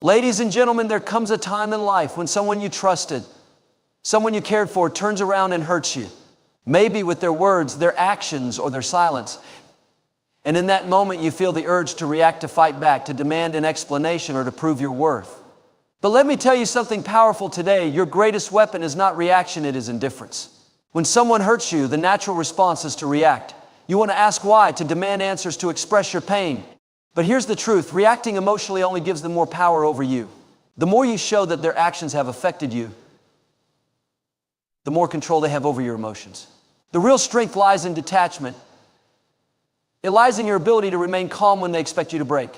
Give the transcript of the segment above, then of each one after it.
Ladies and gentlemen, there comes a time in life when someone you trusted, someone you cared for, turns around and hurts you. Maybe with their words, their actions, or their silence. And in that moment, you feel the urge to react, to fight back, to demand an explanation, or to prove your worth. But let me tell you something powerful today. Your greatest weapon is not reaction, it is indifference. When someone hurts you, the natural response is to react. You want to ask why, to demand answers, to express your pain. But here's the truth. Reacting emotionally only gives them more power over you. The more you show that their actions have affected you, the more control they have over your emotions. The real strength lies in detachment. It lies in your ability to remain calm when they expect you to break.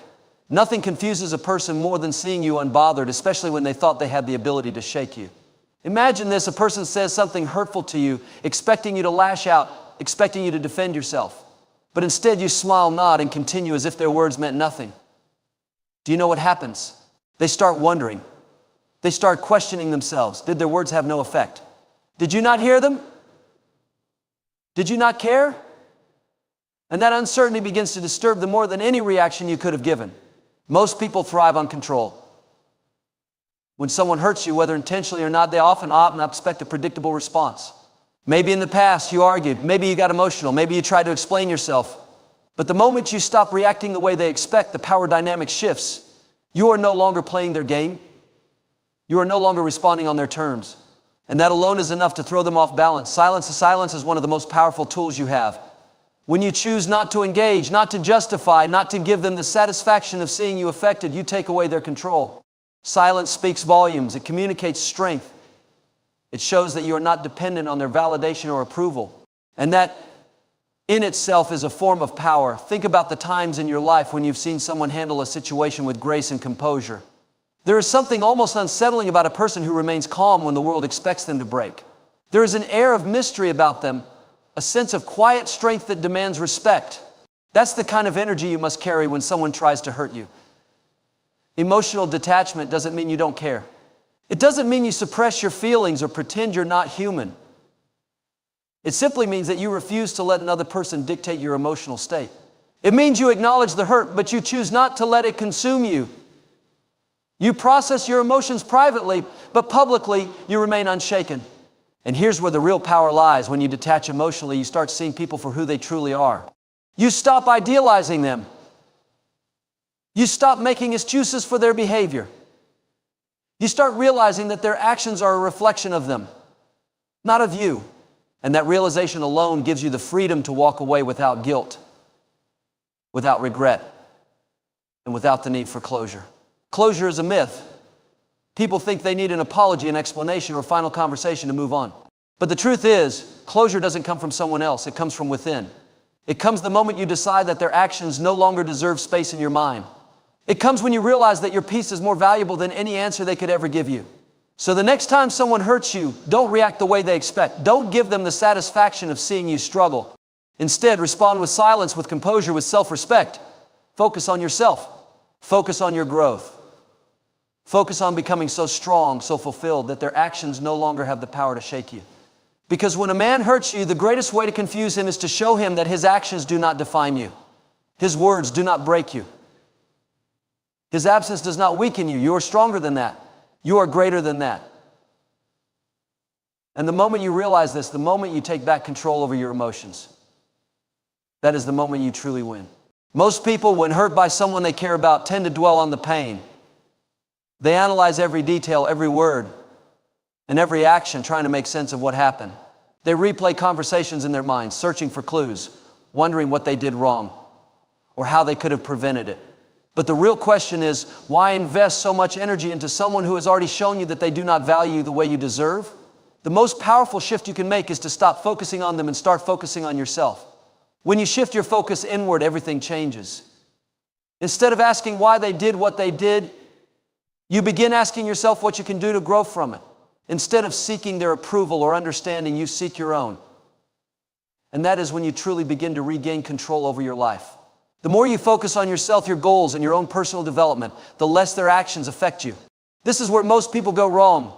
Nothing confuses a person more than seeing you unbothered, especially when they thought they had the ability to shake you. Imagine this: a person says something hurtful to you, expecting you to lash out, expecting you to defend yourself. But instead you smile, nod, and continue as if their words meant nothing. Do you know what happens? They start wondering. They start questioning themselves. Did their words have no effect? Did you not hear them? Did you not care? And that uncertainty begins to disturb them more than any reaction you could have given. Most people thrive on control. When someone hurts you, whether intentionally or not, they often opt and expect a predictable response. Maybe in the past you argued, maybe you got emotional, maybe you tried to explain yourself. But the moment you stop reacting the way they expect, the power dynamic shifts. You are no longer playing their game. You are no longer responding on their terms. And that alone is enough to throw them off balance. Silence is one of the most powerful tools you have. When you choose not to engage, not to justify, not to give them the satisfaction of seeing you affected, you take away their control. Silence speaks volumes. It communicates strength. It shows that you are not dependent on their validation or approval. And that in itself is a form of power. Think about the times in your life when you've seen someone handle a situation with grace and composure. There is something almost unsettling about a person who remains calm when the world expects them to break. There is an air of mystery about them, a sense of quiet strength that demands respect. That's the kind of energy you must carry when someone tries to hurt you. Emotional detachment doesn't mean you don't care. It doesn't mean you suppress your feelings or pretend you're not human. It simply means that you refuse to let another person dictate your emotional state. It means you acknowledge the hurt, but you choose not to let it consume you. You process your emotions privately, but publicly you remain unshaken. And here's where the real power lies. When you detach emotionally, you start seeing people for who they truly are. You stop idealizing them. You stop making excuses for their behavior. You start realizing that their actions are a reflection of them, not of you. And that realization alone gives you the freedom to walk away without guilt, without regret, and without the need for closure. Closure is a myth. People think they need an apology, an explanation, or a final conversation to move on. But the truth is, closure doesn't come from someone else. It comes from within. It comes the moment you decide that their actions no longer deserve space in your mind. It comes when you realize that your peace is more valuable than any answer they could ever give you. So the next time someone hurts you, don't react the way they expect. Don't give them the satisfaction of seeing you struggle. Instead, respond with silence, with composure, with self-respect. Focus on yourself. Focus on your growth. Focus on becoming so strong, so fulfilled that their actions no longer have the power to shake you. Because when a man hurts you, the greatest way to confuse him is to show him that his actions do not define you. His words do not break you. His absence does not weaken you. You are stronger than that. You are greater than that. And the moment you realize this, the moment you take back control over your emotions, that is the moment you truly win. Most people, when hurt by someone they care about, tend to dwell on the pain. They analyze every detail, every word, and every action, trying to make sense of what happened. They replay conversations in their minds, searching for clues, wondering what they did wrong, or how they could have prevented it. But the real question is, why invest so much energy into someone who has already shown you that they do not value you the way you deserve? The most powerful shift you can make is to stop focusing on them and start focusing on yourself. When you shift your focus inward, everything changes. Instead of asking why they did what they did, you begin asking yourself what you can do to grow from it. Instead of seeking their approval or understanding, you seek your own. And that is when you truly begin to regain control over your life. The more you focus on yourself, your goals, and your own personal development, the less their actions affect you. This is where most people go wrong.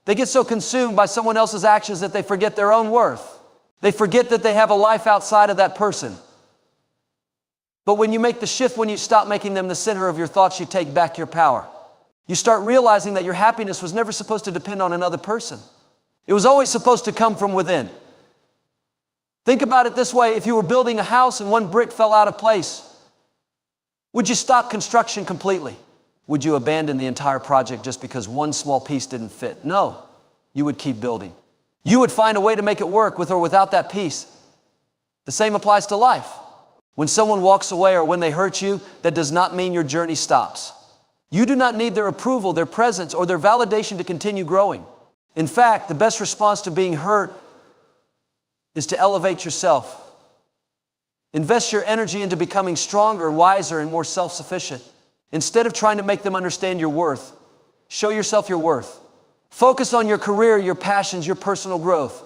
They get so consumed by someone else's actions that they forget their own worth. They forget that they have a life outside of that person. But when you make the shift, when you stop making them the center of your thoughts, you take back your power. You start realizing that your happiness was never supposed to depend on another person. It was always supposed to come from within. Think about it this way. If you were building a house and one brick fell out of place, would you stop construction completely? Would you abandon the entire project just because one small piece didn't fit? No, you would keep building. You would find a way to make it work with or without that piece. The same applies to life. When someone walks away or when they hurt you, that does not mean your journey stops. You do not need their approval, their presence, or their validation to continue growing. In fact, the best response to being hurt is to elevate yourself. Invest your energy into becoming stronger, wiser, and more self-sufficient. Instead of trying to make them understand your worth, show yourself your worth. Focus on your career, your passions, your personal growth.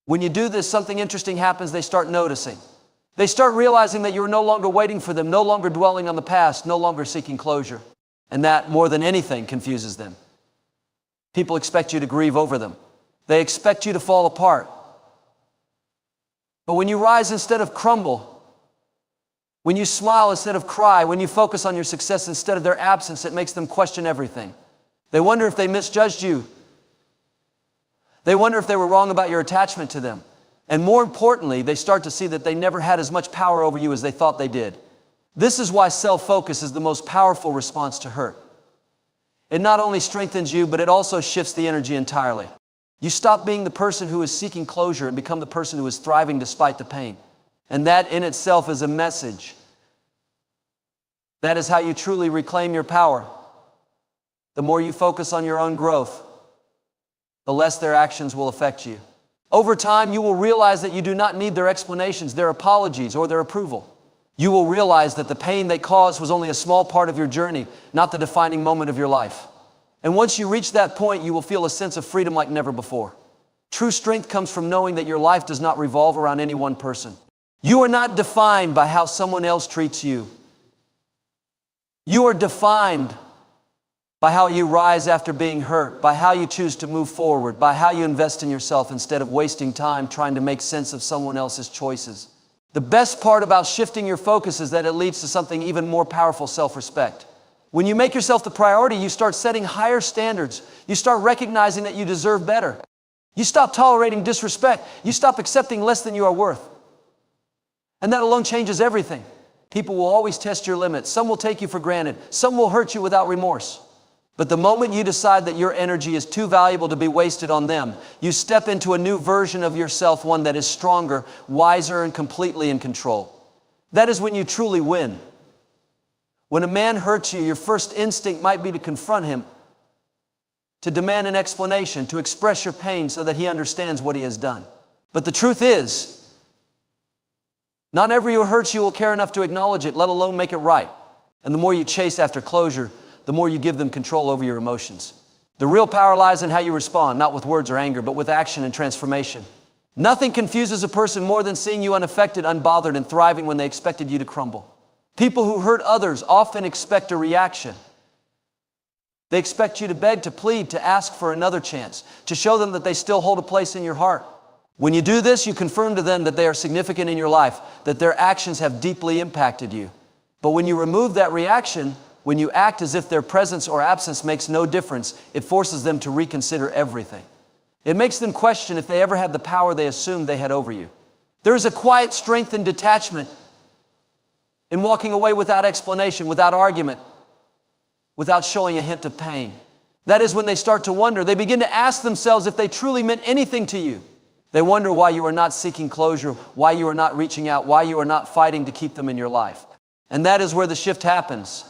When you do this, something interesting happens. They start noticing. They start realizing that you're no longer waiting for them, no longer dwelling on the past, no longer seeking closure. And that, more than anything, confuses them. People expect you to grieve over them. They expect you to fall apart. But when you rise instead of crumble, when you smile instead of cry, when you focus on your success instead of their absence, it makes them question everything. They wonder if they misjudged you. They wonder if they were wrong about your attachment to them. And more importantly, they start to see that they never had as much power over you as they thought they did. This is why self-focus is the most powerful response to hurt. It not only strengthens you, but it also shifts the energy entirely. You stop being the person who is seeking closure and become the person who is thriving despite the pain. And that in itself is a message. That is how you truly reclaim your power. The more you focus on your own growth, the less their actions will affect you. Over time, you will realize that you do not need their explanations, their apologies, or their approval. You will realize that the pain they caused was only a small part of your journey, not the defining moment of your life. And once you reach that point, you will feel a sense of freedom like never before. True strength comes from knowing that your life does not revolve around any one person. You are not defined by how someone else treats you. You are defined by how you rise after being hurt, by how you choose to move forward, by how you invest in yourself instead of wasting time trying to make sense of someone else's choices. The best part about shifting your focus is that it leads to something even more powerful: self-respect. When you make yourself the priority, you start setting higher standards. You start recognizing that you deserve better. You stop tolerating disrespect. You stop accepting less than you are worth. And that alone changes everything. People will always test your limits. Some will take you for granted. Some will hurt you without remorse. But the moment you decide that your energy is too valuable to be wasted on them, you step into a new version of yourself, one that is stronger, wiser, and completely in control. That is when you truly win. When a man hurts you, your first instinct might be to confront him, to demand an explanation, to express your pain so that he understands what he has done. But the truth is, not everyone who hurts you will care enough to acknowledge it, let alone make it right. And the more you chase after closure, the more you give them control over your emotions. The real power lies in how you respond, not with words or anger, but with action and transformation. Nothing confuses a person more than seeing you unaffected, unbothered, and thriving when they expected you to crumble. People who hurt others often expect a reaction. They expect you to beg, to plead, to ask for another chance, to show them that they still hold a place in your heart. When you do this, you confirm to them that they are significant in your life, that their actions have deeply impacted you. But when you remove that reaction, when you act as if their presence or absence makes no difference, it forces them to reconsider everything. It makes them question if they ever had the power they assumed they had over you. There is a quiet strength and detachment in walking away without explanation, without argument, without showing a hint of pain. That is when they start to wonder. They begin to ask themselves if they truly meant anything to you. They wonder why you are not seeking closure, why you are not reaching out, why you are not fighting to keep them in your life. And that is where the shift happens.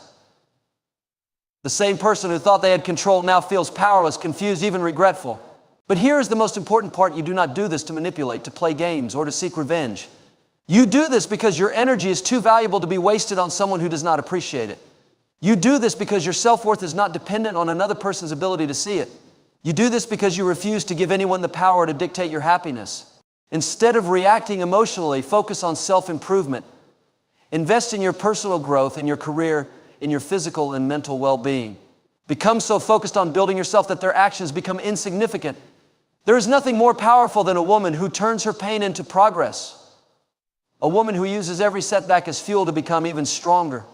The same person who thought they had control now feels powerless, confused, even regretful. But here is the most important part. You do not do this to manipulate, to play games, or to seek revenge. You do this because your energy is too valuable to be wasted on someone who does not appreciate it. You do this because your self-worth is not dependent on another person's ability to see it. You do this because you refuse to give anyone the power to dictate your happiness. Instead of reacting emotionally, focus on self-improvement. Invest in your personal growth, in your career, in your physical and mental well-being. Become so focused on building yourself that their actions become insignificant. There is nothing more powerful than a woman who turns her pain into progress. A woman who uses every setback as fuel to become even stronger.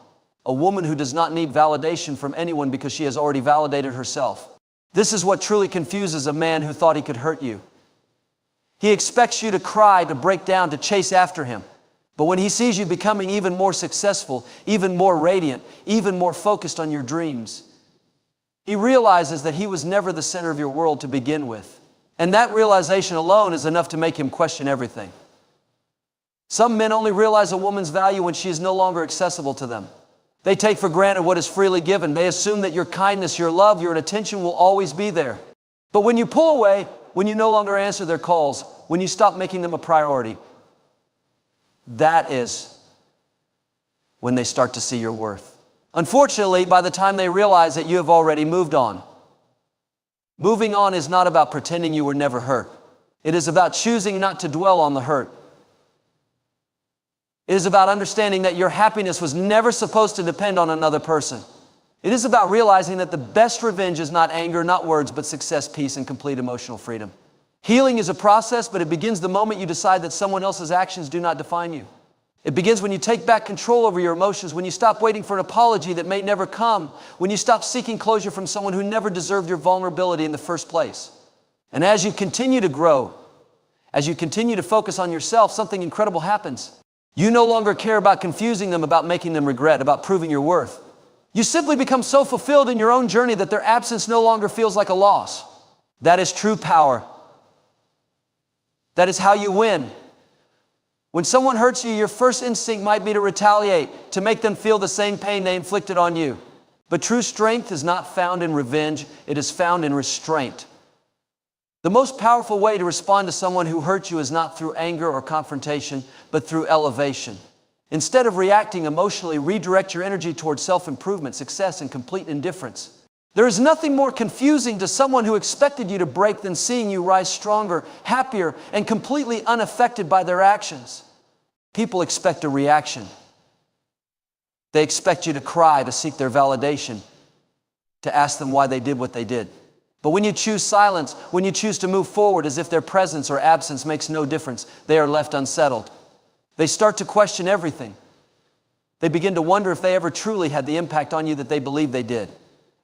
A woman who does not need validation from anyone because she has already validated herself. This is what truly confuses a man who thought he could hurt you. He expects you to cry, to break down, to chase after him. But when he sees you becoming even more successful, even more radiant, even more focused on your dreams, he realizes that he was never the center of your world to begin with. And that realization alone is enough to make him question everything. Some men only realize a woman's value when she is no longer accessible to them. They take for granted what is freely given. They assume that your kindness, your love, your attention will always be there. But when you pull away, when you no longer answer their calls, when you stop making them a priority, that is when they start to see your worth. Unfortunately, by the time they realize that you have already moved on. Moving on is not about pretending you were never hurt. It is about choosing not to dwell on the hurt. It is about understanding that your happiness was never supposed to depend on another person. It is about realizing that the best revenge is not anger, not words, but success, peace, and complete emotional freedom. Healing is a process, but it begins the moment you decide that someone else's actions do not define you. It begins when you take back control over your emotions, when you stop waiting for an apology that may never come, when you stop seeking closure from someone who never deserved your vulnerability in the first place. And as you continue to grow, as you continue to focus on yourself, something incredible happens. You no longer care about confusing them, about making them regret, about proving your worth. You simply become so fulfilled in your own journey that their absence no longer feels like a loss. That is true power. That is how you win. When someone hurts you, your first instinct might be to retaliate, to make them feel the same pain they inflicted on you. But true strength is not found in revenge, it is found in restraint. The most powerful way to respond to someone who hurt you is not through anger or confrontation, but through elevation. Instead of reacting emotionally, redirect your energy towards self-improvement, success, and complete indifference. There is nothing more confusing to someone who expected you to break than seeing you rise stronger, happier, and completely unaffected by their actions. People expect a reaction. They expect you to cry, to seek their validation, to ask them why they did what they did. But when you choose silence, when you choose to move forward as if their presence or absence makes no difference, they are left unsettled. They start to question everything. They begin to wonder if they ever truly had the impact on you that they believed they did.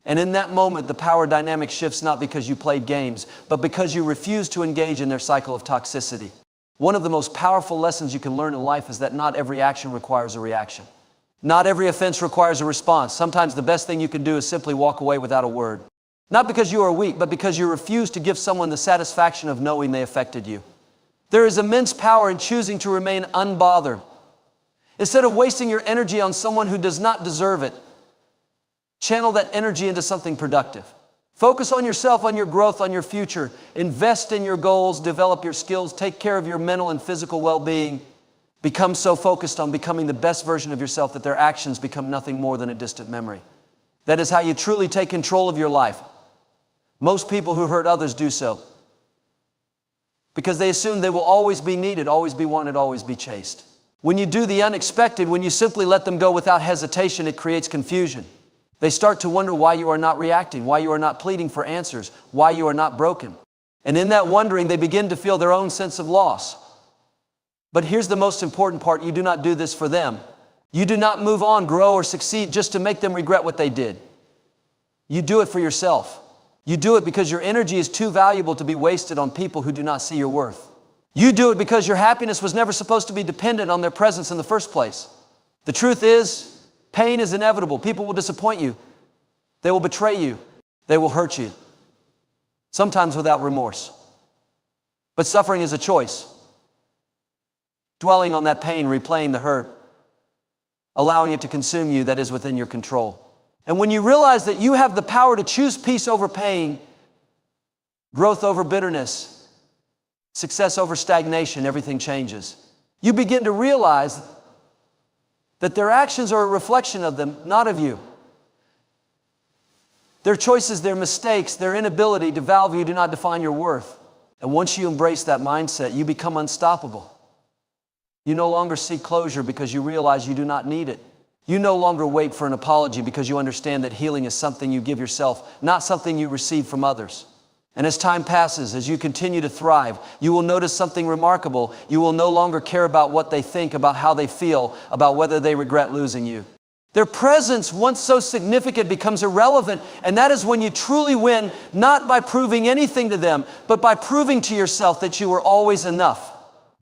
And in that moment, the power dynamic shifts not because you played games, but because you refuse to engage in their cycle of toxicity. One of the most powerful lessons you can learn in life is that not every action requires a reaction. Not every offense requires a response. Sometimes the best thing you can do is simply walk away without a word. Not because you are weak, but because you refuse to give someone the satisfaction of knowing they affected you. There is immense power in choosing to remain unbothered. Instead of wasting your energy on someone who does not deserve it, channel that energy into something productive. Focus on yourself, on your growth, on your future. Invest in your goals, develop your skills, take care of your mental and physical well-being. Become so focused on becoming the best version of yourself that their actions become nothing more than a distant memory. That is how you truly take control of your life. Most people who hurt others do so because they assume they will always be needed, always be wanted, always be chased. When you do the unexpected, when you simply let them go without hesitation, it creates confusion. They start to wonder why you are not reacting, why you are not pleading for answers, why you are not broken. And in that wondering, they begin to feel their own sense of loss. But here's the most important part. You do not do this for them. You do not move on, grow, or succeed just to make them regret what they did. You do it for yourself. You do it because your energy is too valuable to be wasted on people who do not see your worth. You do it because your happiness was never supposed to be dependent on their presence in the first place. The truth is, pain is inevitable. People will disappoint you. They will betray you. They will hurt you. Sometimes without remorse. But suffering is a choice. Dwelling on that pain, replaying the hurt, allowing it to consume you, that is within your control. And when you realize that you have the power to choose peace over pain, growth over bitterness, success over stagnation, everything changes. You begin to realize that their actions are a reflection of them, not of you. Their choices, their mistakes, their inability to value do not define your worth. And once you embrace that mindset, you become unstoppable. You no longer seek closure because you realize you do not need it. You no longer wait for an apology because you understand that healing is something you give yourself, not something you receive from others. And as time passes, as you continue to thrive, you will notice something remarkable. You will no longer care about what they think, about how they feel, about whether they regret losing you. Their presence, once so significant, becomes irrelevant, and that is when you truly win, not by proving anything to them, but by proving to yourself that you were always enough.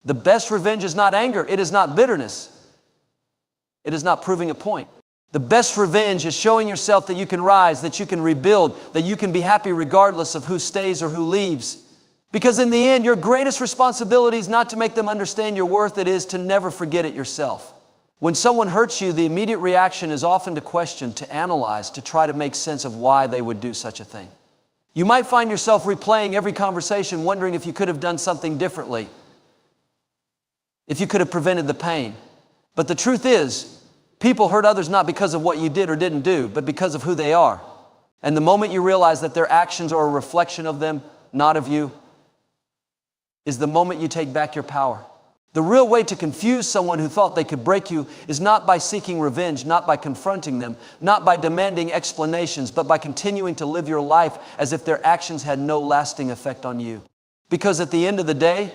The best revenge is not anger. It is not bitterness. It is not proving a point. The best revenge is showing yourself that you can rise, that you can rebuild, that you can be happy regardless of who stays or who leaves. Because in the end, your greatest responsibility is not to make them understand your worth. It is to never forget it yourself. When someone hurts you, the immediate reaction is often to question, to analyze, to try to make sense of why they would do such a thing. You might find yourself replaying every conversation, wondering if you could have done something differently, if you could have prevented the pain. But the truth is, people hurt others not because of what you did or didn't do, but because of who they are. And the moment you realize that their actions are a reflection of them, not of you, is the moment you take back your power. The real way to confuse someone who thought they could break you is not by seeking revenge, not by confronting them, not by demanding explanations, but by continuing to live your life as if their actions had no lasting effect on you. Because at the end of the day,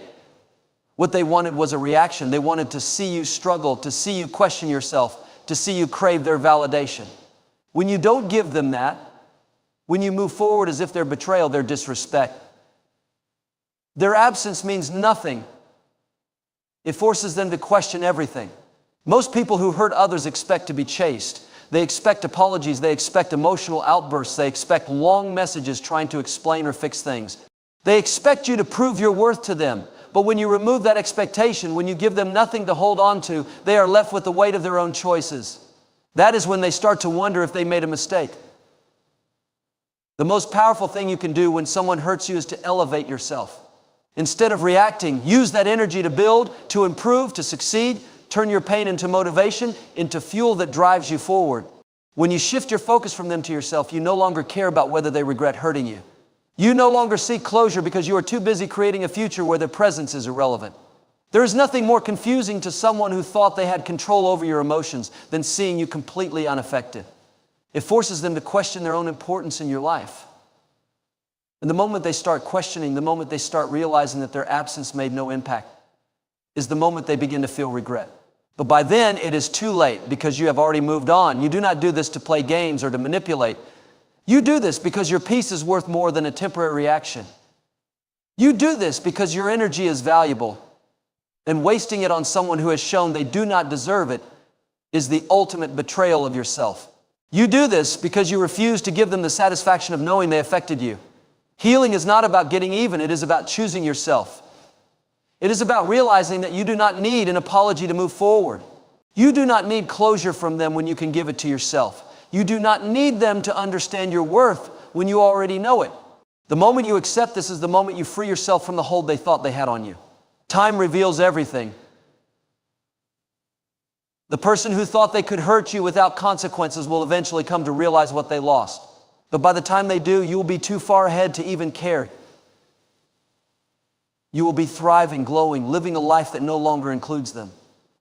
what they wanted was a reaction. They wanted to see you struggle, to see you question yourself, to see you crave their validation. When you don't give them that, when you move forward as if their betrayal, their disrespect, their absence means nothing. It forces them to question everything. Most people who hurt others expect to be chased. They expect apologies. They expect emotional outbursts. They expect long messages trying to explain or fix things. They expect you to prove your worth to them. But when you remove that expectation, when you give them nothing to hold on to, they are left with the weight of their own choices. That is when they start to wonder if they made a mistake. The most powerful thing you can do when someone hurts you is to elevate yourself. Instead of reacting, use that energy to build, to improve, to succeed. Turn your pain into motivation, into fuel that drives you forward. When you shift your focus from them to yourself, you no longer care about whether they regret hurting you. You no longer seek closure because you are too busy creating a future where their presence is irrelevant. There is nothing more confusing to someone who thought they had control over your emotions than seeing you completely unaffected. It forces them to question their own importance in your life. And the moment they start questioning, the moment they start realizing that their absence made no impact, is the moment they begin to feel regret. But by then, it is too late because you have already moved on. You do not do this to play games or to manipulate. You do this because your peace is worth more than a temporary reaction. You do this because your energy is valuable, and wasting it on someone who has shown they do not deserve it is the ultimate betrayal of yourself. You do this because you refuse to give them the satisfaction of knowing they affected you. Healing is not about getting even. It is about choosing yourself. It is about realizing that you do not need an apology to move forward. You do not need closure from them when you can give it to yourself. You do not need them to understand your worth when you already know it. The moment you accept this is the moment you free yourself from the hold they thought they had on you. Time reveals everything. The person who thought they could hurt you without consequences will eventually come to realize what they lost. But by the time they do, you will be too far ahead to even care. You will be thriving, glowing, living a life that no longer includes them.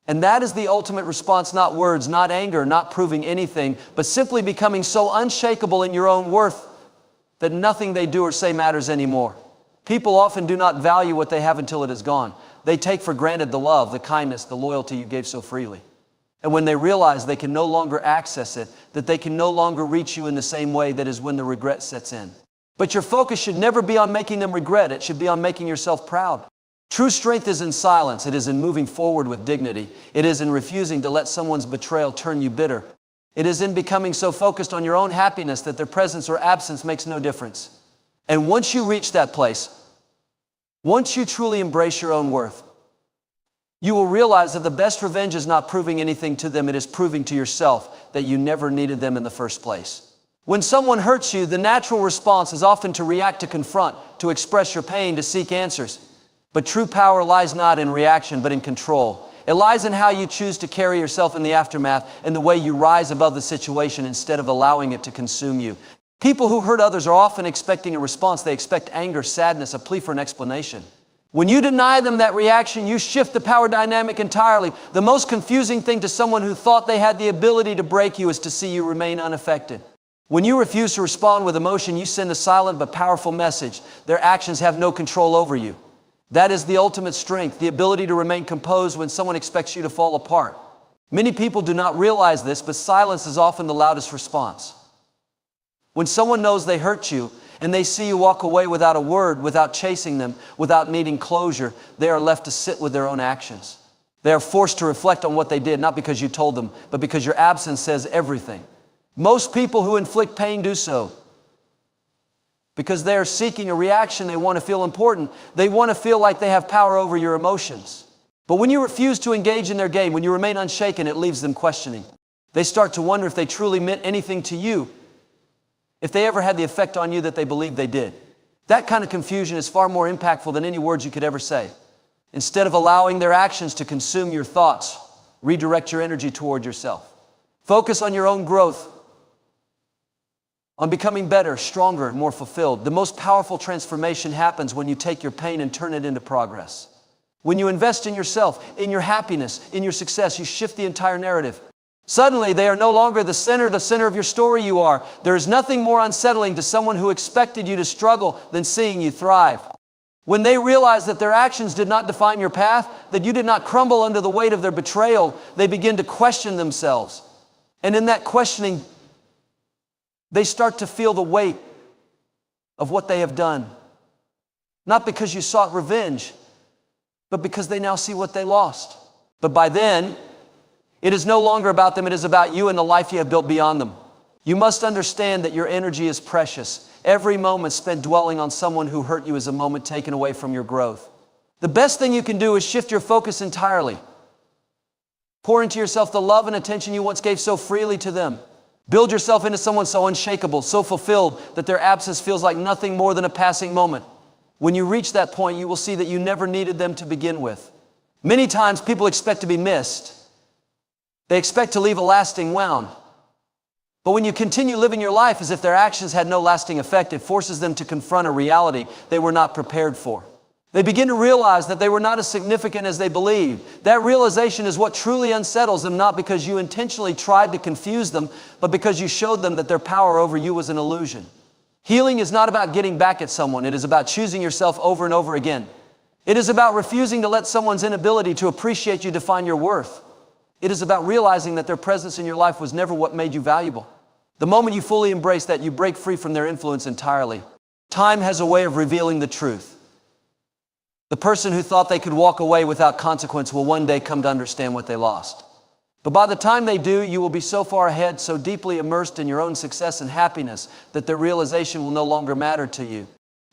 And that is the ultimate response, not words, not anger, not proving anything, but simply becoming so unshakable in your own worth that nothing they do or say matters anymore. People often do not value what they have until it is gone. They take for granted the love, the kindness, the loyalty you gave so freely. And when they realize they can no longer access it, that they can no longer reach you in the same way, that is when the regret sets in. But your focus should never be on making them regret. It should be on making yourself proud. True strength is in silence. It is in moving forward with dignity. It is in refusing to let someone's betrayal turn you bitter. It is in becoming so focused on your own happiness that their presence or absence makes no difference. And once you reach that place, once you truly embrace your own worth, you will realize that the best revenge is not proving anything to them. It is proving to yourself that you never needed them in the first place. When someone hurts you, the natural response is often to react, to confront, to express your pain, to seek answers. But true power lies not in reaction, but in control. It lies in how you choose to carry yourself in the aftermath and the way you rise above the situation instead of allowing it to consume you. People who hurt others are often expecting a response. They expect anger, sadness, a plea for an explanation. When you deny them that reaction, you shift the power dynamic entirely. The most confusing thing to someone who thought they had the ability to break you is to see you remain unaffected. When you refuse to respond with emotion, you send a silent but powerful message. Their actions have no control over you. That is the ultimate strength, the ability to remain composed when someone expects you to fall apart. Many people do not realize this, but silence is often the loudest response. When someone knows they hurt you and they see you walk away without a word, without chasing them, without needing closure, they are left to sit with their own actions. They are forced to reflect on what they did, not because you told them, but because your absence says everything. Most people who inflict pain do so because they are seeking a reaction. They want to feel important. They want to feel like they have power over your emotions. But when you refuse to engage in their game, when you remain unshaken, it leaves them questioning. They start to wonder if they truly meant anything to you, if they ever had the effect on you that they believed they did. That kind of confusion is far more impactful than any words you could ever say. Instead of allowing their actions to consume your thoughts, redirect your energy toward yourself. Focus on your own growth, on becoming better, stronger, more fulfilled. The most powerful transformation happens when you take your pain and turn it into progress. When you invest in yourself, in your happiness, in your success, you shift the entire narrative. Suddenly, they are no longer the center of your story you are. There is nothing more unsettling to someone who expected you to struggle than seeing you thrive. When they realize that their actions did not define your path, that you did not crumble under the weight of their betrayal, they begin to question themselves. And in that questioning, they start to feel the weight of what they have done. Not because you sought revenge, but because they now see what they lost. But by then, it is no longer about them, it is about you and the life you have built beyond them. You must understand that your energy is precious. Every moment spent dwelling on someone who hurt you is a moment taken away from your growth. The best thing you can do is shift your focus entirely. Pour into yourself the love and attention you once gave so freely to them. Build yourself into someone so unshakable, so fulfilled, that their absence feels like nothing more than a passing moment. When you reach that point, you will see that you never needed them to begin with. Many times people expect to be missed. They expect to leave a lasting wound. But when you continue living your life as if their actions had no lasting effect, it forces them to confront a reality they were not prepared for. They begin to realize that they were not as significant as they believed. That realization is what truly unsettles them, not because you intentionally tried to confuse them, but because you showed them that their power over you was an illusion. Healing is not about getting back at someone. It is about choosing yourself over and over again. It is about refusing to let someone's inability to appreciate you define your worth. It is about realizing that their presence in your life was never what made you valuable. The moment you fully embrace that, you break free from their influence entirely. Time has a way of revealing the truth. The person who thought they could walk away without consequence will one day come to understand what they lost. But by the time they do, you will be so far ahead, so deeply immersed in your own success and happiness, that their realization will no longer matter to you.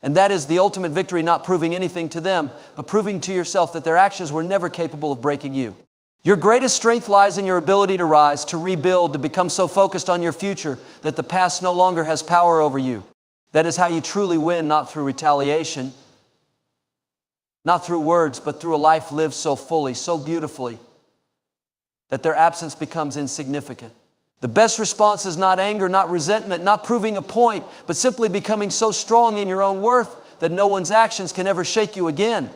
And that is the ultimate victory, not proving anything to them, but proving to yourself that their actions were never capable of breaking you. Your greatest strength lies in your ability to rise, to rebuild, to become so focused on your future that the past no longer has power over you. That is how you truly win, not through retaliation, not through words, but through a life lived so fully, so beautifully, that their absence becomes insignificant. The best response is not anger, not resentment, not proving a point, but simply becoming so strong in your own worth that no one's actions can ever shake you again.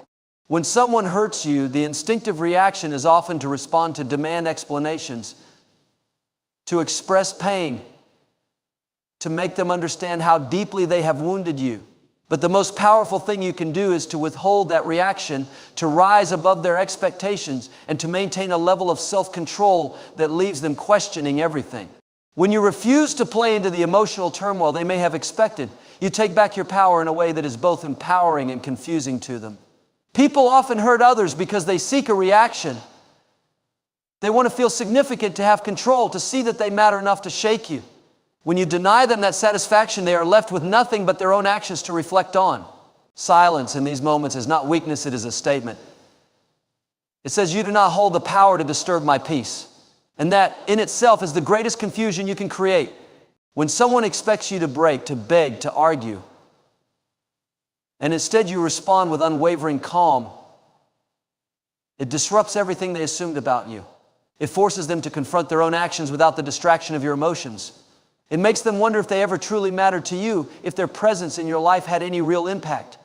When someone hurts you, the instinctive reaction is often to respond, to demand explanations, to express pain, to make them understand how deeply they have wounded you. But the most powerful thing you can do is to withhold that reaction, to rise above their expectations, and to maintain a level of self-control that leaves them questioning everything. When you refuse to play into the emotional turmoil they may have expected, you take back your power in a way that is both empowering and confusing to them. People often hurt others because they seek a reaction. They want to feel significant, to have control, to see that they matter enough to shake you. When you deny them that satisfaction, they are left with nothing but their own actions to reflect on. Silence in these moments is not weakness, it is a statement. It says, "You do not hold the power to disturb my peace." And that in itself is the greatest confusion you can create. When someone expects you to break, to beg, to argue, and instead you respond with unwavering calm, it disrupts everything they assumed about you. It forces them to confront their own actions without the distraction of your emotions. It makes them wonder if they ever truly mattered to you, if their presence in your life had any real impact.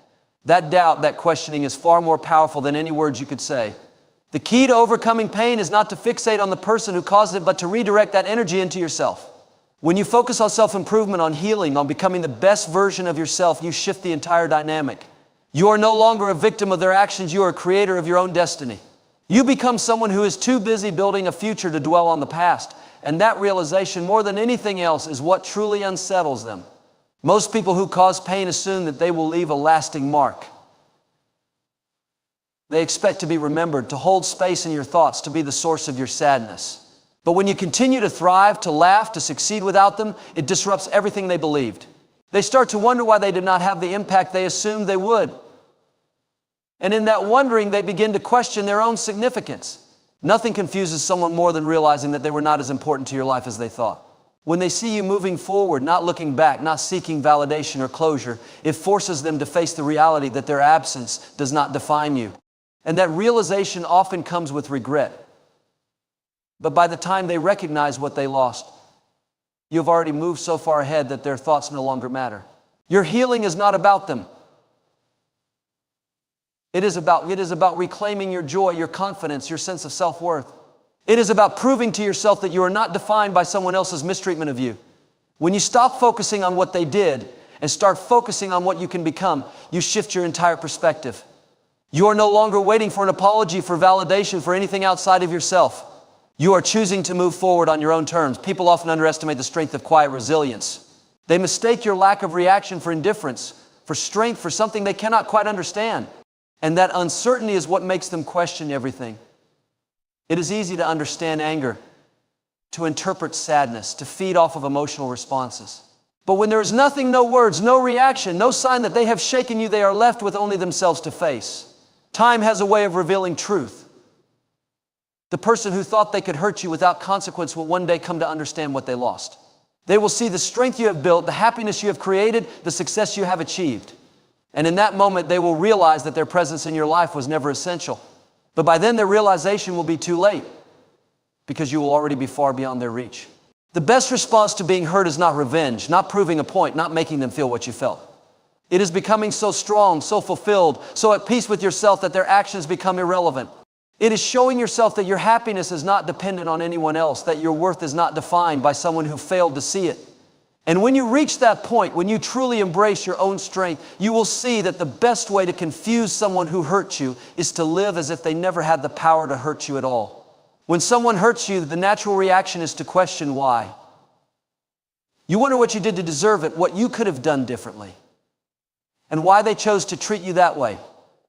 That doubt, that questioning is far more powerful than any words you could say. The key to overcoming pain is not to fixate on the person who caused it, but to redirect that energy into yourself. When you focus on self-improvement, on healing, on becoming the best version of yourself, you shift the entire dynamic. You are no longer a victim of their actions, you are a creator of your own destiny. You become someone who is too busy building a future to dwell on the past, and that realization, more than anything else, is what truly unsettles them. Most people who cause pain assume that they will leave a lasting mark. They expect to be remembered, to hold space in your thoughts, to be the source of your sadness. But when you continue to thrive, to laugh, to succeed without them, it disrupts everything they believed. They start to wonder why they did not have the impact they assumed they would. And in that wondering, they begin to question their own significance. Nothing confuses someone more than realizing that they were not as important to your life as they thought. When they see you moving forward, not looking back, not seeking validation or closure, it forces them to face the reality that their absence does not define you. And that realization often comes with regret. But by the time they recognize what they lost, you've already moved so far ahead that their thoughts no longer matter. Your healing is not about them. It is about reclaiming your joy, your confidence, your sense of self-worth. It is about proving to yourself that you are not defined by someone else's mistreatment of you. When you stop focusing on what they did and start focusing on what you can become, you shift your entire perspective. You are no longer waiting for an apology, for validation, for anything outside of yourself. You are choosing to move forward on your own terms. People often underestimate the strength of quiet resilience. They mistake your lack of reaction for indifference, for strength, for something they cannot quite understand. And that uncertainty is what makes them question everything. It is easy to understand anger, to interpret sadness, to feed off of emotional responses. But when there is nothing, no words, no reaction, no sign that they have shaken you, they are left with only themselves to face. Time has a way of revealing truth. The person who thought they could hurt you without consequence will one day come to understand what they lost. They will see the strength you have built, the happiness you have created, the success you have achieved. And in that moment, they will realize that their presence in your life was never essential. But by then, their realization will be too late because you will already be far beyond their reach. The best response to being hurt is not revenge, not proving a point, not making them feel what you felt. It is becoming so strong, so fulfilled, so at peace with yourself that their actions become irrelevant. It is showing yourself that your happiness is not dependent on anyone else, that your worth is not defined by someone who failed to see it. And when you reach that point, when you truly embrace your own strength, you will see that the best way to confuse someone who hurt you is to live as if they never had the power to hurt you at all. When someone hurts you, the natural reaction is to question why. You wonder what you did to deserve it, what you could have done differently, and why they chose to treat you that way.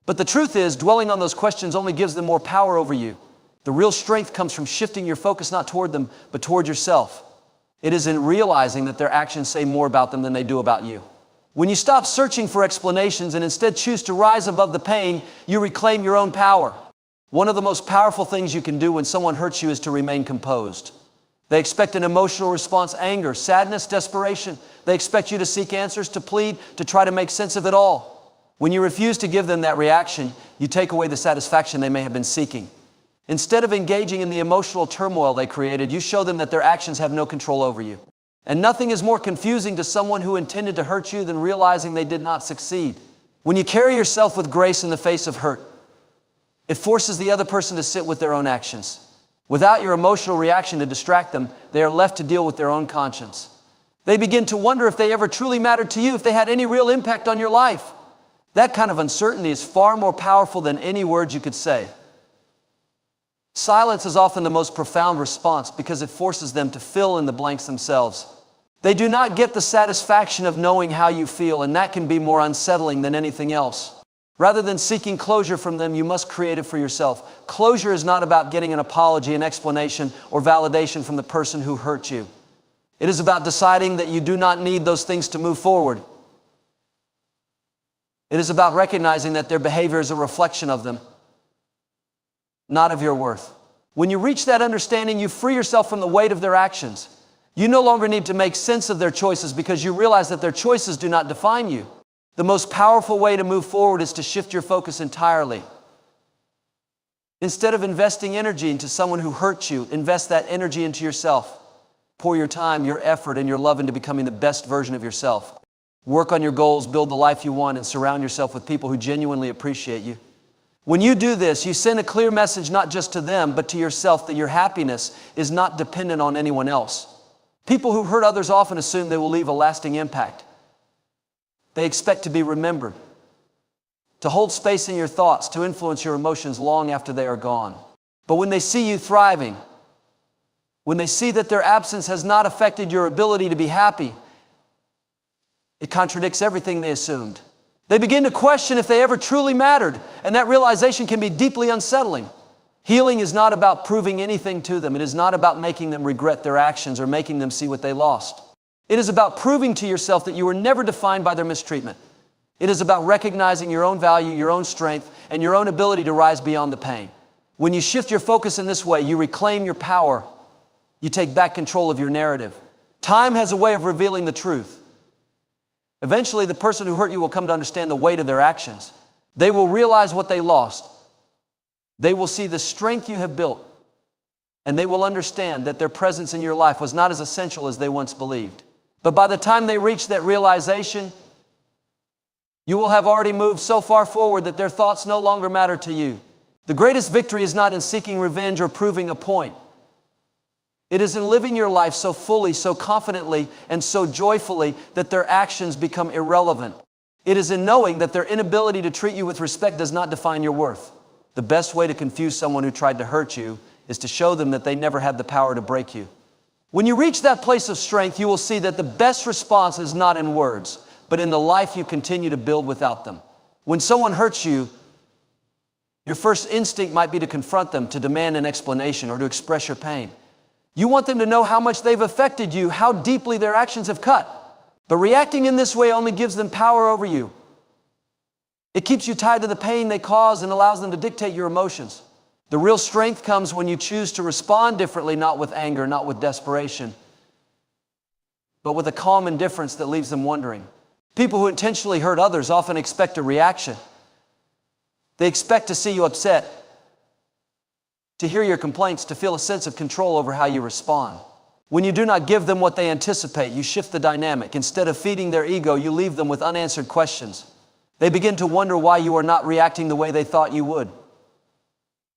But the truth is, dwelling on those questions only gives them more power over you. The real strength comes from shifting your focus not toward them, but toward yourself. It is in realizing that their actions say more about them than they do about you. When you stop searching for explanations and instead choose to rise above the pain, you reclaim your own power. One of the most powerful things you can do when someone hurts you is to remain composed. They expect an emotional response, anger, sadness, desperation. They expect you to seek answers, to plead, to try to make sense of it all. When you refuse to give them that reaction, you take away the satisfaction they may have been seeking. Instead of engaging in the emotional turmoil they created, you show them that their actions have no control over you. And nothing is more confusing to someone who intended to hurt you than realizing they did not succeed. When you carry yourself with grace in the face of hurt, it forces the other person to sit with their own actions. Without your emotional reaction to distract them, they are left to deal with their own conscience. They begin to wonder if they ever truly mattered to you, if they had any real impact on your life. That kind of uncertainty is far more powerful than any words you could say. Silence is often the most profound response because it forces them to fill in the blanks themselves. They do not get the satisfaction of knowing how you feel, and that can be more unsettling than anything else. Rather than seeking closure from them, you must create it for yourself. Closure is not about getting an apology, an explanation, or validation from the person who hurt you. It is about deciding that you do not need those things to move forward. It is about recognizing that their behavior is a reflection of them, not of your worth. When you reach that understanding, you free yourself from the weight of their actions. You no longer need to make sense of their choices because you realize that their choices do not define you. The most powerful way to move forward is to shift your focus entirely. Instead of investing energy into someone who hurt you, invest that energy into yourself. Pour your time, your effort, and your love into becoming the best version of yourself. Work on your goals, build the life you want, and surround yourself with people who genuinely appreciate you. When you do this, you send a clear message not just to them, but to yourself that your happiness is not dependent on anyone else. People who hurt others often assume they will leave a lasting impact. They expect to be remembered, to hold space in your thoughts, to influence your emotions long after they are gone. But when they see you thriving, when they see that their absence has not affected your ability to be happy, it contradicts everything they assumed. They begin to question if they ever truly mattered, and that realization can be deeply unsettling. Healing is not about proving anything to them. It is not about making them regret their actions or making them see what they lost. It is about proving to yourself that you were never defined by their mistreatment. It is about recognizing your own value, your own strength, and your own ability to rise beyond the pain. When you shift your focus in this way, you reclaim your power. You take back control of your narrative. Time has a way of revealing the truth. Eventually, the person who hurt you will come to understand the weight of their actions. They will realize what they lost. They will see the strength you have built, and they will understand that their presence in your life was not as essential as they once believed. But by the time they reach that realization, you will have already moved so far forward that their thoughts no longer matter to you. The greatest victory is not in seeking revenge or proving a point. It is in living your life so fully, so confidently, and so joyfully that their actions become irrelevant. It is in knowing that their inability to treat you with respect does not define your worth. The best way to confuse someone who tried to hurt you is to show them that they never had the power to break you. When you reach that place of strength, you will see that the best response is not in words, but in the life you continue to build without them. When someone hurts you, your first instinct might be to confront them, to demand an explanation, or to express your pain. You want them to know how much they've affected you, how deeply their actions have cut. But reacting in this way only gives them power over you. It keeps you tied to the pain they cause and allows them to dictate your emotions. The real strength comes when you choose to respond differently, not with anger, not with desperation, but with a calm indifference that leaves them wondering. People who intentionally hurt others often expect a reaction. They expect to see you upset, to hear your complaints, to feel a sense of control over how you respond. When you do not give them what they anticipate, you shift the dynamic. Instead of feeding their ego, you leave them with unanswered questions. They begin to wonder why you are not reacting the way they thought you would.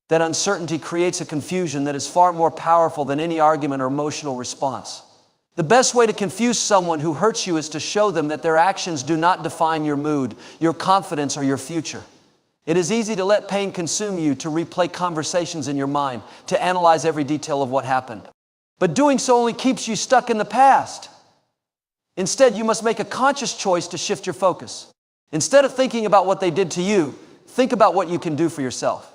That uncertainty creates a confusion that is far more powerful than any argument or emotional response. The best way to confuse someone who hurts you is to show them that their actions do not define your mood, your confidence, or your future. It is easy to let pain consume you, to replay conversations in your mind, to analyze every detail of what happened. But doing so only keeps you stuck in the past. Instead, you must make a conscious choice to shift your focus. Instead of thinking about what they did to you, think about what you can do for yourself.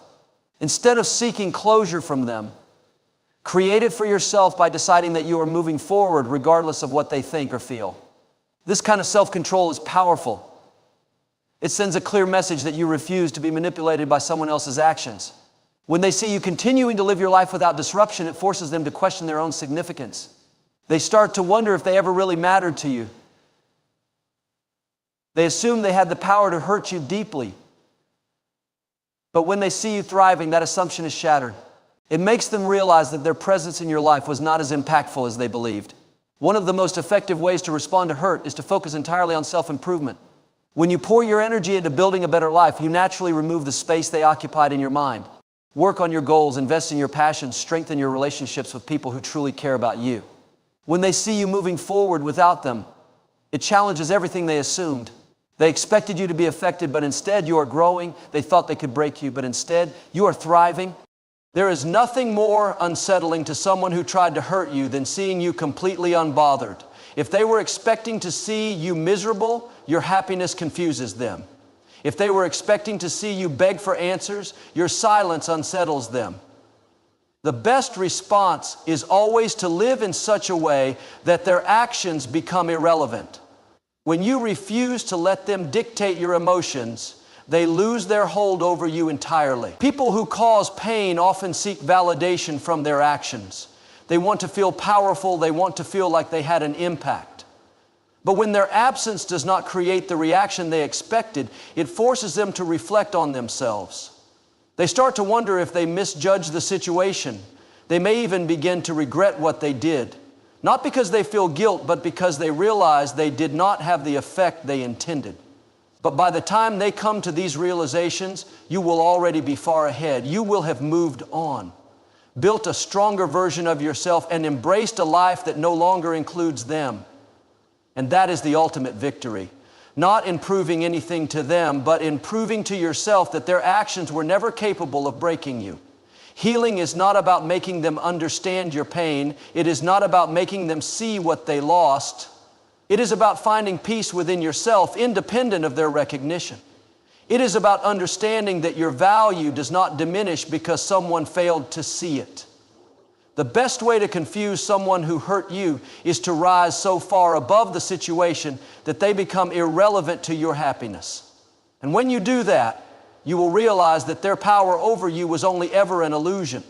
Instead of seeking closure from them, create it for yourself by deciding that you are moving forward regardless of what they think or feel. This kind of self-control is powerful. It sends a clear message that you refuse to be manipulated by someone else's actions. When they see you continuing to live your life without disruption, it forces them to question their own significance. They start to wonder if they ever really mattered to you. They assume they had the power to hurt you deeply. But when they see you thriving, that assumption is shattered. It makes them realize that their presence in your life was not as impactful as they believed. One of the most effective ways to respond to hurt is to focus entirely on self-improvement. When you pour your energy into building a better life, you naturally remove the space they occupied in your mind. Work on your goals, invest in your passions, strengthen your relationships with people who truly care about you. When they see you moving forward without them, it challenges everything they assumed. They expected you to be affected, but instead you are growing. They thought they could break you, but instead you are thriving. There is nothing more unsettling to someone who tried to hurt you than seeing you completely unbothered. If they were expecting to see you miserable, your happiness confuses them. If they were expecting to see you beg for answers, your silence unsettles them. The best response is always to live in such a way that their actions become irrelevant. When you refuse to let them dictate your emotions, they lose their hold over you entirely. People who cause pain often seek validation from their actions. They want to feel powerful. They want to feel like they had an impact. But when their absence does not create the reaction they expected, it forces them to reflect on themselves. They start to wonder if they misjudged the situation. They may even begin to regret what they did. Not because they feel guilt, but because they realize they did not have the effect they intended. But by the time they come to these realizations, you will already be far ahead. You will have moved on, built a stronger version of yourself, and embraced a life that no longer includes them. And that is the ultimate victory. Not in proving anything to them, but in proving to yourself that their actions were never capable of breaking you. Healing is not about making them understand your pain. It is not about making them see what they lost. It is about finding peace within yourself, independent of their recognition. It is about understanding that your value does not diminish because someone failed to see it. The best way to confuse someone who hurt you is to rise so far above the situation that they become irrelevant to your happiness. And when you do that, you will realize that their power over you was only ever an illusion,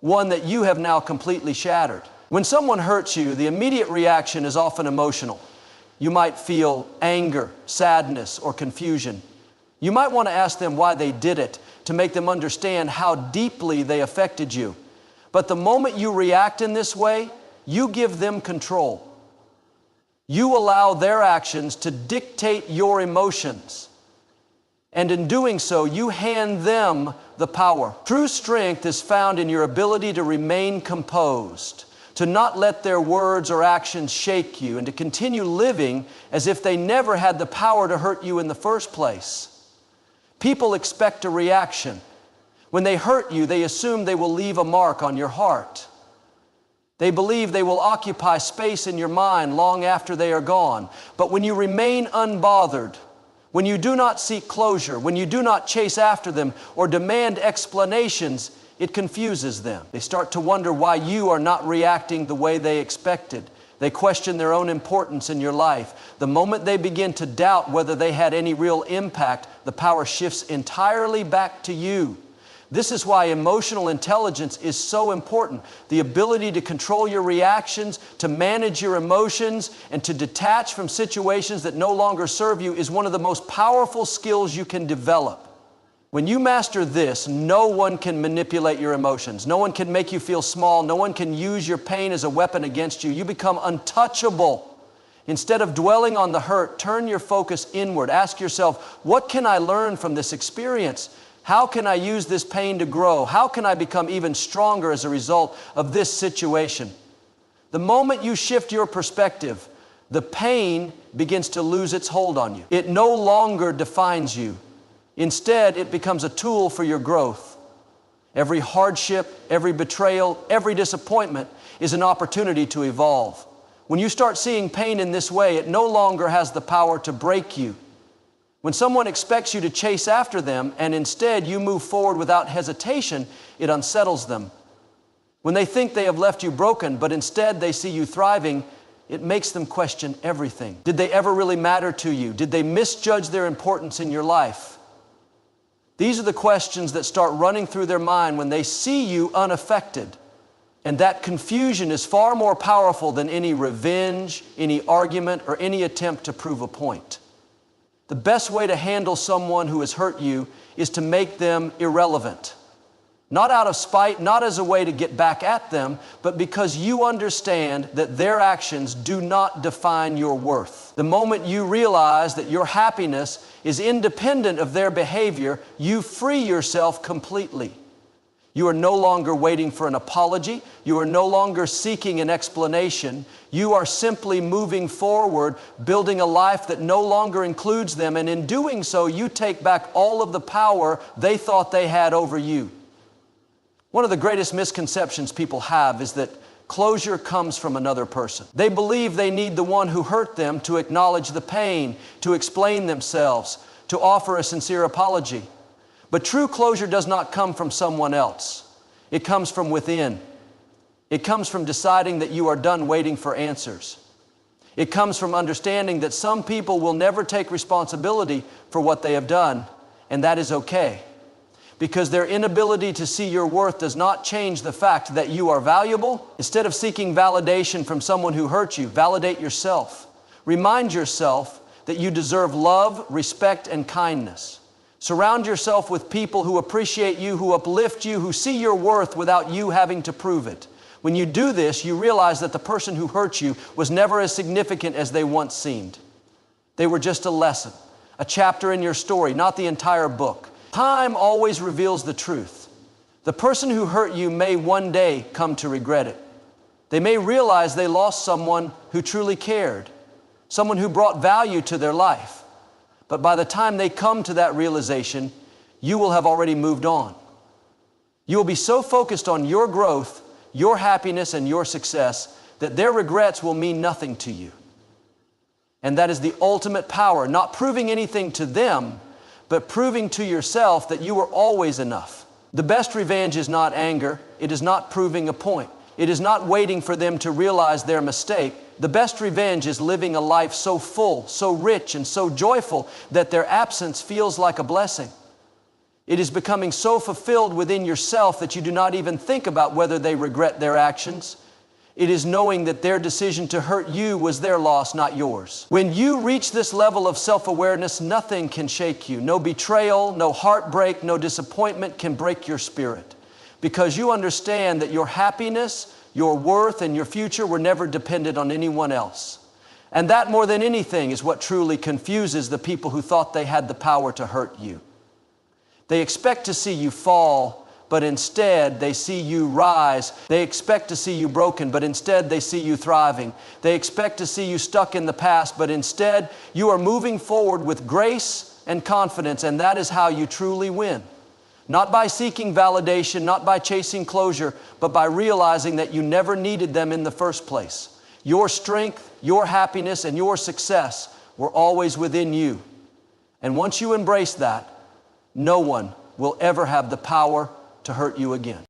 one that you have now completely shattered. When someone hurts you, the immediate reaction is often emotional. You might feel anger, sadness, or confusion. You might want to ask them why they did it to make them understand how deeply they affected you. But the moment you react in this way, you give them control. You allow their actions to dictate your emotions. And in doing so, you hand them the power. True strength is found in your ability to remain composed, to not let their words or actions shake you, and to continue living as if they never had the power to hurt you in the first place. People expect a reaction. When they hurt you, they assume they will leave a mark on your heart. They believe they will occupy space in your mind long after they are gone. But when you remain unbothered, when you do not seek closure, when you do not chase after them or demand explanations, it confuses them. They start to wonder why you are not reacting the way they expected. They question their own importance in your life. The moment they begin to doubt whether they had any real impact, the power shifts entirely back to you. This is why emotional intelligence is so important. The ability to control your reactions, to manage your emotions, and to detach from situations that no longer serve you is one of the most powerful skills you can develop. When you master this, no one can manipulate your emotions. No one can make you feel small. No one can use your pain as a weapon against you. You become untouchable. Instead of dwelling on the hurt, turn your focus inward. Ask yourself, what can I learn from this experience? How can I use this pain to grow? How can I become even stronger as a result of this situation? The moment you shift your perspective, the pain begins to lose its hold on you. It no longer defines you. Instead, it becomes a tool for your growth. Every hardship, every betrayal, every disappointment is an opportunity to evolve. When you start seeing pain in this way, it no longer has the power to break you. When someone expects you to chase after them and instead you move forward without hesitation, it unsettles them. When they think they have left you broken, but instead they see you thriving, it makes them question everything. Did they ever really matter to you? Did they misjudge their importance in your life? These are the questions that start running through their mind when they see you unaffected. And that confusion is far more powerful than any revenge, any argument, or any attempt to prove a point. The best way to handle someone who has hurt you is to make them irrelevant. Not out of spite, not as a way to get back at them, but because you understand that their actions do not define your worth. The moment you realize that your happiness is independent of their behavior, you free yourself completely. You are no longer waiting for an apology. You are no longer seeking an explanation. You are simply moving forward, building a life that no longer includes them. And in doing so, you take back all of the power they thought they had over you. One of the greatest misconceptions people have is that closure comes from another person. They believe they need the one who hurt them to acknowledge the pain, to explain themselves, to offer a sincere apology. But true closure does not come from someone else. It comes from within. It comes from deciding that you are done waiting for answers. It comes from understanding that some people will never take responsibility for what they have done, and that is okay. Because their inability to see your worth does not change the fact that you are valuable. Instead of seeking validation from someone who hurt you, validate yourself. Remind yourself that you deserve love, respect, and kindness. Surround yourself with people who appreciate you, who uplift you, who see your worth without you having to prove it. When you do this, you realize that the person who hurt you was never as significant as they once seemed. They were just a lesson, a chapter in your story, not the entire book. Time always reveals the truth. The person who hurt you may one day come to regret it. They may realize they lost someone who truly cared, someone who brought value to their life. But by the time they come to that realization, you will have already moved on. You will be so focused on your growth, your happiness, and your success that their regrets will mean nothing to you. And that is the ultimate power, not proving anything to them, but proving to yourself that you are always enough. The best revenge is not anger. It is not proving a point. It is not waiting for them to realize their mistake. The best revenge is living a life so full, so rich, and so joyful that their absence feels like a blessing. It is becoming so fulfilled within yourself that you do not even think about whether they regret their actions. It is knowing that their decision to hurt you was their loss, not yours. When you reach this level of self-awareness, nothing can shake you. No betrayal, no heartbreak, no disappointment can break your spirit. Because you understand that your happiness, your worth, and your future were never dependent on anyone else. And that, more than anything, is what truly confuses the people who thought they had the power to hurt you. They expect to see you fall, but instead they see you rise. They expect to see you broken, but instead they see you thriving. They expect to see you stuck in the past, but instead you are moving forward with grace and confidence, and that is how you truly win. Not by seeking validation, not by chasing closure, but by realizing that you never needed them in the first place. Your strength, your happiness, and your success were always within you. And once you embrace that, no one will ever have the power to hurt you again.